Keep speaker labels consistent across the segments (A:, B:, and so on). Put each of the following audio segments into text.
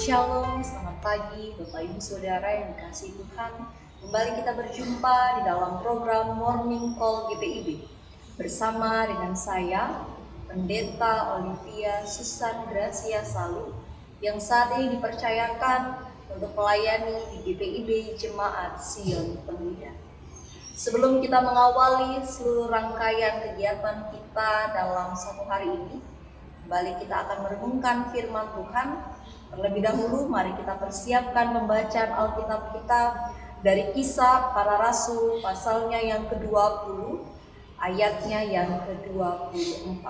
A: Shalom, selamat pagi Bapak Ibu Saudara yang dikasihi Tuhan. Kembali kita berjumpa di dalam program Morning Call GPIB bersama dengan saya, Pendeta Olivia Susan Gracia Salu, yang saat ini dipercayakan untuk melayani di GPIB Jemaat Sion Pemuda. Sebelum kita mengawali seluruh rangkaian kegiatan kita dalam satu hari ini, kembali kita akan merenungkan firman Tuhan. Terlebih dahulu mari kita persiapkan pembacaan Alkitab kita dari Kisah Para Rasul pasalnya yang ke-20, ayatnya yang ke-24.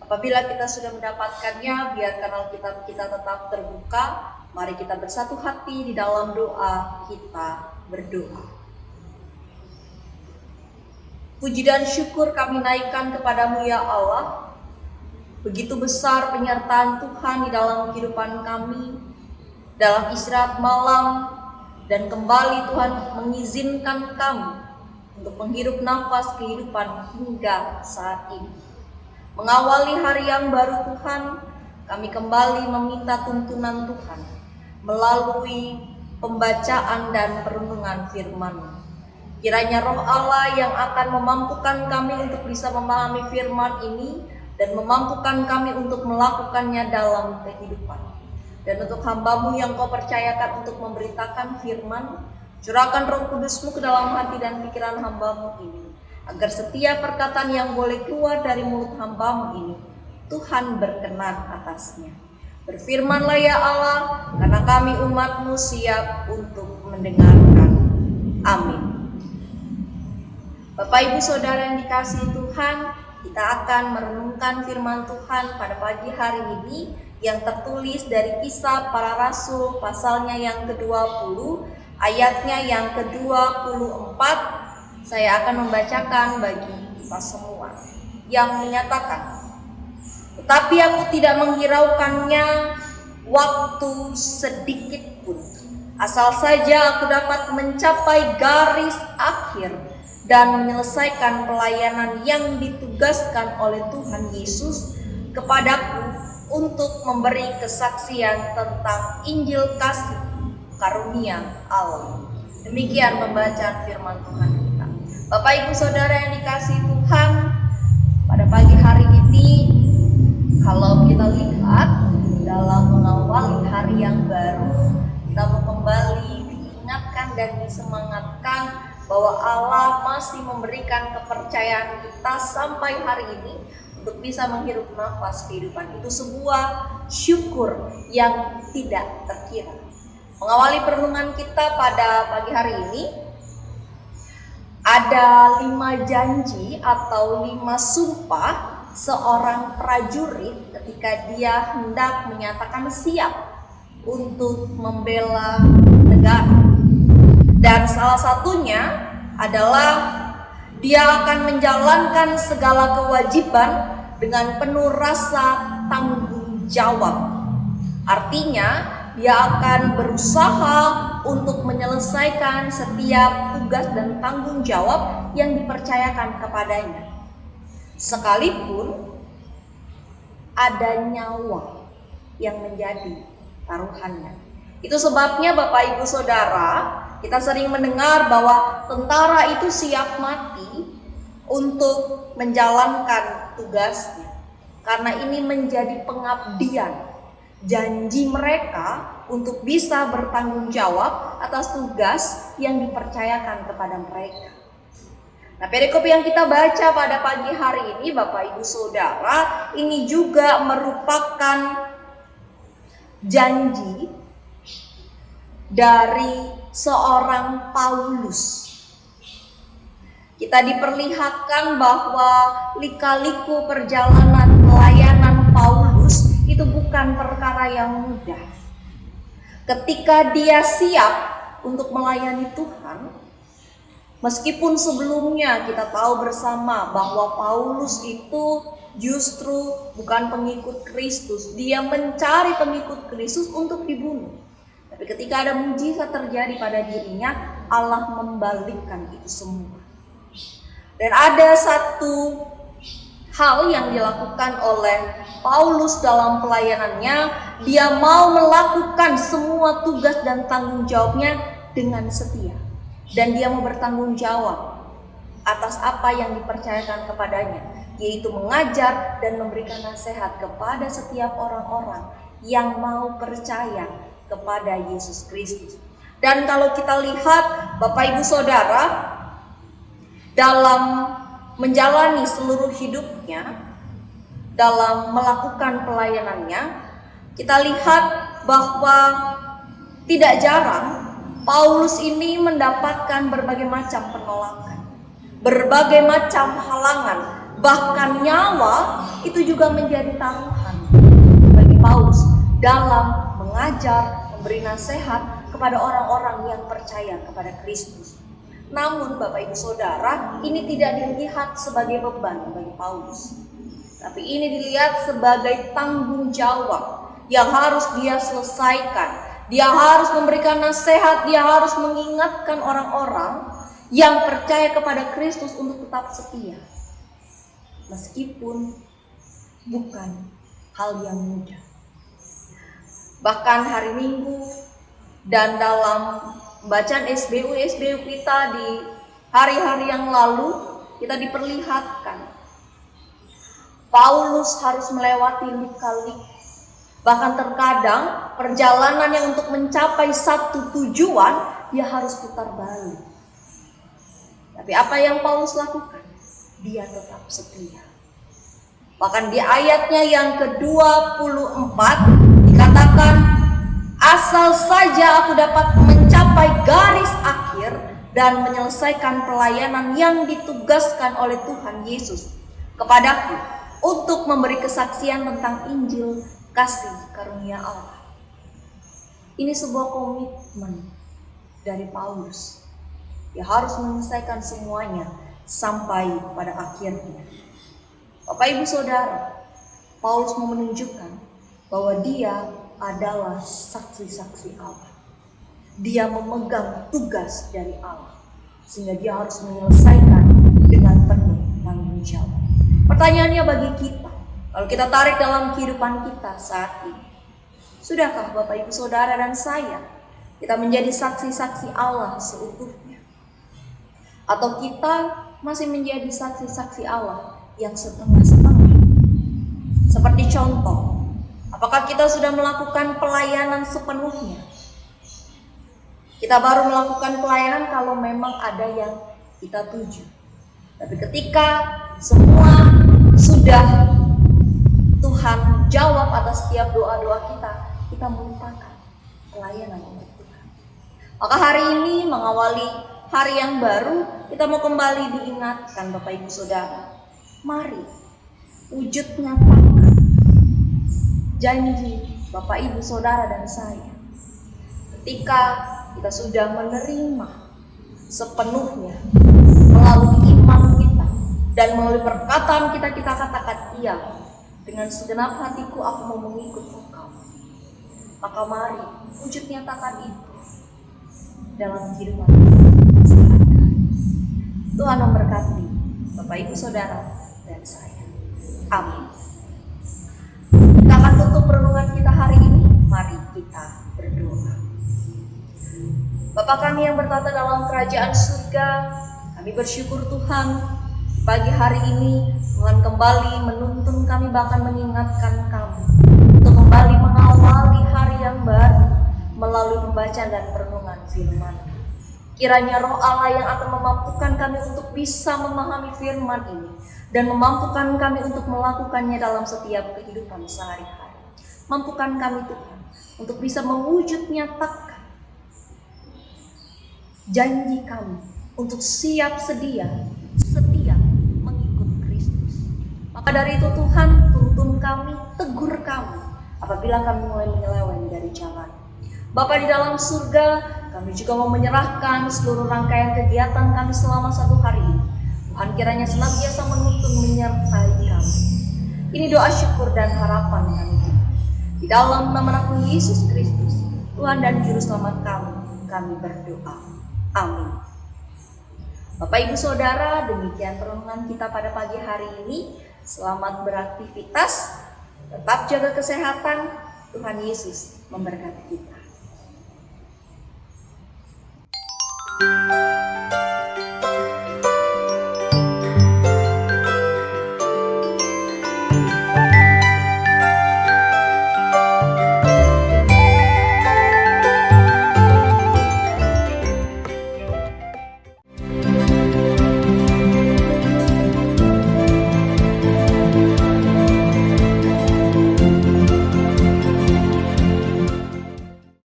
A: Apabila kita sudah mendapatkannya, biarkan Alkitab kita tetap terbuka. Mari kita bersatu hati di dalam doa kita berdoa. Puji dan syukur kami naikkan kepadamu ya Allah. Begitu besar penyertaan Tuhan di dalam kehidupan kami, dalam istirahat malam, dan kembali Tuhan mengizinkan kami untuk menghirup nafas kehidupan hingga saat ini. Mengawali hari yang baru Tuhan, kami kembali meminta tuntunan Tuhan melalui pembacaan dan perenungan firman-Mu. Kiranya Roh Allah yang akan memampukan kami untuk bisa memahami firman ini dan memampukan kami untuk melakukannya dalam kehidupan. Dan untuk hamba-Mu yang Kau percayakan untuk memberitakan firman, curahkan Roh Kudus-Mu ke dalam hati dan pikiran hamba-Mu ini, agar setiap perkataan yang boleh keluar dari mulut hamba-Mu ini, Tuhan berkenan atasnya. Berfirmanlah ya Allah, karena kami umat-Mu siap untuk mendengarkan. Amin. Bapak Ibu Saudara yang dikasihi Tuhan, kita akan merenungkan firman Tuhan pada pagi hari ini yang tertulis dari Kisah Para Rasul pasalnya yang ke-20, ayatnya yang ke-24. Saya akan membacakan bagi kita semua yang menyatakan, "Tetapi aku tidak menghiraukannya waktu sedikit pun, asal saja aku dapat mencapai garis akhir dan menyelesaikan pelayanan yang ditugaskan oleh Tuhan Yesus kepadaku untuk memberi kesaksian tentang Injil kasih karunia Allah." Demikian pembacaan firman Tuhan kita. Bapak Ibu Saudara yang dikasihi Tuhan, pada pagi hari ini kalau kita lihat dalam mengawali hari yang baru, kita mau kembali diingatkan dan disemangatkan bahwa Allah masih memberikan kepercayaan kita sampai hari ini untuk bisa menghirup nafas kehidupan. Itu sebuah syukur yang tidak terkira. Mengawali perenungan kita pada pagi hari ini, ada 5 janji atau 5 sumpah seorang prajurit ketika dia hendak menyatakan siap untuk membela negara. Dan salah satunya adalah dia akan menjalankan segala kewajiban dengan penuh rasa tanggung jawab. Artinya, dia akan berusaha untuk menyelesaikan setiap tugas dan tanggung jawab yang dipercayakan kepadanya, sekalipun ada nyawa yang menjadi taruhannya. Itu sebabnya Bapak Ibu Saudara, kita sering mendengar bahwa tentara itu siap mati untuk menjalankan tugasnya, karena ini menjadi pengabdian, janji mereka untuk bisa bertanggung jawab atas tugas yang dipercayakan kepada mereka. Nah, perikop yang kita baca pada pagi hari ini Bapak Ibu Saudara, ini juga merupakan janji dari seorang Paulus. Kita diperlihatkan bahwa lika-liku perjalanan pelayanan Paulus itu bukan perkara yang mudah. Ketika dia siap untuk melayani Tuhan, meskipun sebelumnya kita tahu bersama bahwa Paulus itu justru bukan pengikut Kristus, dia mencari pengikut Kristus untuk dibunuh. Tapi ketika ada mujizat terjadi pada dirinya, Allah membalikkan itu semua. Dan ada satu hal yang dilakukan oleh Paulus dalam pelayanannya. Dia mau melakukan semua tugas dan tanggung jawabnya dengan setia, dan dia mau bertanggung jawab atas apa yang dipercayakan kepadanya, yaitu mengajar dan memberikan nasihat kepada setiap orang-orang yang mau percaya kepada Yesus Kristus. Dan kalau kita lihat Bapak Ibu Saudara, dalam menjalani seluruh hidupnya, dalam melakukan pelayanannya, kita lihat bahwa tidak jarang Paulus ini mendapatkan berbagai macam penolakan, berbagai macam halangan, bahkan nyawa itu juga menjadi taruhan bagi Paulus dalam mengajar, memberi nasihat kepada orang-orang yang percaya kepada Kristus. Namun Bapak Ibu Saudara, ini tidak dilihat sebagai beban bagi Paulus, tapi ini dilihat sebagai tanggung jawab yang harus dia selesaikan. Dia harus memberikan nasihat, dia harus mengingatkan orang-orang yang percaya kepada Kristus untuk tetap setia, meskipun bukan hal yang mudah. Bahkan hari Minggu dan dalam bacaan SBU kita di hari-hari yang lalu, kita diperlihatkan Paulus harus melewati lika-liku. Bahkan terkadang perjalanannya untuk mencapai satu tujuan, dia harus putar balik. Tapi apa yang Paulus lakukan? Dia tetap setia. Bahkan di ayatnya yang ke-24 dikatakan, asal saja aku dapat mencapai garis akhir dan menyelesaikan pelayanan yang ditugaskan oleh Tuhan Yesus kepadaku untuk memberi kesaksian tentang Injil kasih karunia Allah. Ini sebuah komitmen dari Paulus. Dia harus menyelesaikan semuanya sampai pada akhirnya. Bapak Ibu Saudara, Paulus mau menunjukkan bahwa dia adalah saksi-saksi Allah. Dia memegang tugas dari Allah, sehingga dia harus menyelesaikan dengan penuh tanggung jawab. Pertanyaannya bagi kita, kalau kita tarik dalam kehidupan kita saat ini, sudahkah Bapak Ibu Saudara dan saya, kita menjadi saksi-saksi Allah seutuhnya? Atau kita masih menjadi saksi-saksi Allah yang setengah-setengah? Seperti contoh, apakah kita sudah melakukan pelayanan sepenuhnya? Kita baru melakukan pelayanan kalau memang ada yang kita tuju. Tapi ketika semua sudah Tuhan jawab atas setiap doa-doa kita melupakan pelayanan untuk Tuhan. Maka hari ini mengawali hari yang baru, kita mau kembali diingatkan Bapak Ibu Saudara. Mari wujud nyatakan janji Bapak Ibu Saudara dan saya. Ketika kita sudah menerima sepenuhnya melalui iman kita dan melalui perkataan kita katakan iya, dengan segenap hatiku aku mau mengikut Engkau. Maka mari wujud nyatakan itu dalam kehidupan sehari-hari. Tuhan memberkati Bapak Ibu Saudara dan saya. Amin. Kita akan tutup renungan kita hari ini. Mari kita berdoa. Bapa kami yang bertata dalam kerajaan surga, kami bersyukur Tuhan pagi hari ini Tuhan kembali menuntun kami, bahkan mengingatkan kami untuk kembali mengawali hari yang baru melalui pembacaan dan perenungan firman. Kiranya Roh Allah yang akan memampukan kami untuk bisa memahami firman ini dan memampukan kami untuk melakukannya dalam setiap kehidupan sehari-hari. Mampukan kami Tuhan untuk bisa mewujud nyatakan janji kami untuk siap setia mengikut Kristus. Maka dari itu Tuhan, tuntun kami, tegur kami apabila kami mulai menyeleweng dari jalan. Bapa di dalam surga, kami juga mau menyerahkan seluruh rangkaian kegiatan kami selama satu hari ini. Tuhan kiranya senantiasa menuntun menyertai kami. Ini doa syukur dan harapan kami Tuhan. Di dalam nama Anak Yesus Kristus, Tuhan dan Juru Selamat kami berdoa. Amin. Bapak Ibu Saudara, demikian perenungan kita pada pagi hari ini. Selamat beraktivitas, tetap jaga kesehatan. Tuhan Yesus memberkati kita.